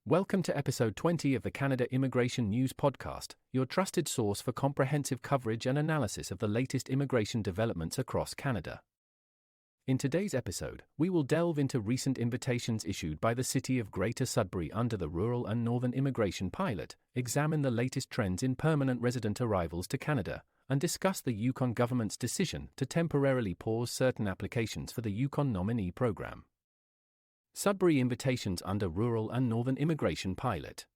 Welcome to episode 20 of the Canada Immigration News Podcast, your trusted source for comprehensive coverage and analysis of the latest immigration developments across Canada. In today's episode, we will delve into recent invitations issued by the City of Greater Sudbury under the Rural and Northern Immigration Pilot, examine the latest trends in permanent resident arrivals to Canada, and discuss the Yukon government's decision to temporarily pause certain applications for the Yukon Nominee Program. Sudbury invitations under Rural and Northern Immigration Pilot.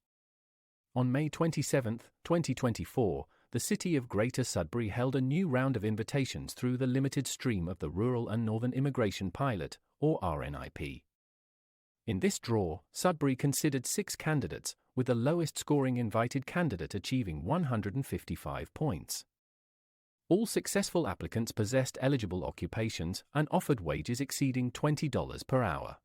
On May 27, 2024, the City of Greater Sudbury held a new round of invitations through the limited stream of the Rural and Northern Immigration Pilot, or RNIP. In this draw, Sudbury considered 6 candidates, with the lowest scoring invited candidate achieving 155 points. All successful applicants possessed eligible occupations and offered wages exceeding $20 per hour.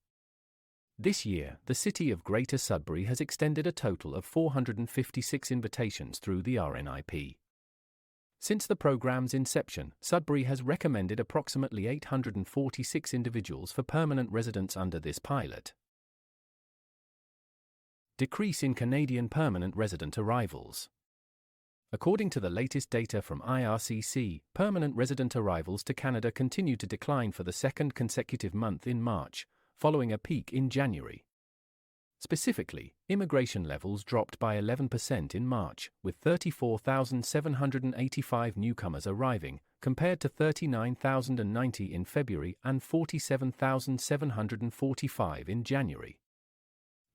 This year, the City of Greater Sudbury has extended a total of 456 invitations through the RNIP. Since the program's inception, Sudbury has recommended approximately 846 individuals for permanent residence under this pilot. Decrease in Canadian permanent resident arrivals. According to the latest data from IRCC, permanent resident arrivals to Canada continue to decline for the second consecutive month in March, following a peak in January. Specifically, immigration levels dropped by 11% in March, with 34,785 newcomers arriving, compared to 39,090 in February and 47,745 in January.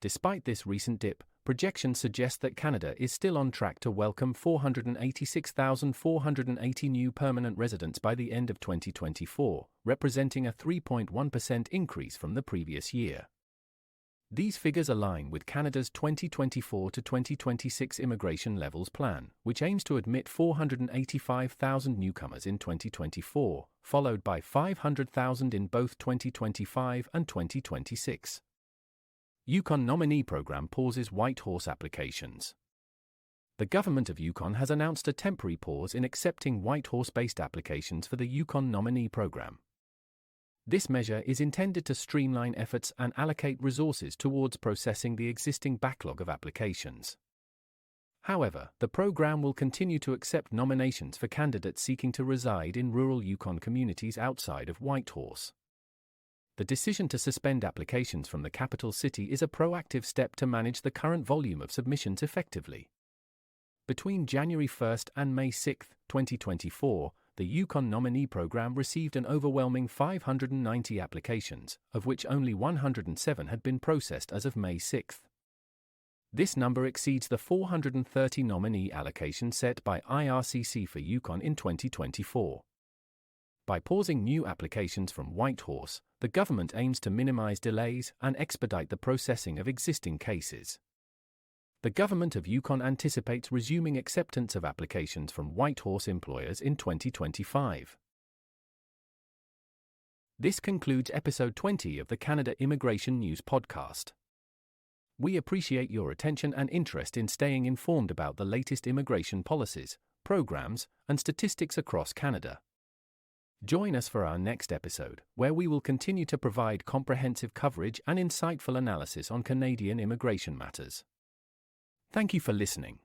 Despite this recent dip, projections suggest that Canada is still on track to welcome 486,480 new permanent residents by the end of 2024, representing a 3.1% increase from the previous year. These figures align with Canada's 2024 to 2026 immigration levels plan, which aims to admit 485,000 newcomers in 2024, followed by 500,000 in both 2025 and 2026. Yukon Nominee Program pauses Whitehorse applications. The government of Yukon has announced a temporary pause in accepting Whitehorse-based applications for the Yukon Nominee Program. This measure is intended to streamline efforts and allocate resources towards processing the existing backlog of applications. However, the program will continue to accept nominations for candidates seeking to reside in rural Yukon communities outside of Whitehorse. The decision to suspend applications from the capital city is a proactive step to manage the current volume of submissions effectively. Between January 1 and May 6, 2024, the Yukon Nominee Program received an overwhelming 590 applications, of which only 107 had been processed as of May 6. This number exceeds the 430 nominee allocation set by IRCC for Yukon in 2024. By pausing new applications from Whitehorse, the government aims to minimize delays and expedite the processing of existing cases. The government of Yukon anticipates resuming acceptance of applications from Whitehorse employers in 2025. This concludes episode 20 of the Canada Immigration News Podcast. We appreciate your attention and interest in staying informed about the latest immigration policies, programs, and statistics across Canada. Join us for our next episode, where we will continue to provide comprehensive coverage and insightful analysis on Canadian immigration matters. Thank you for listening.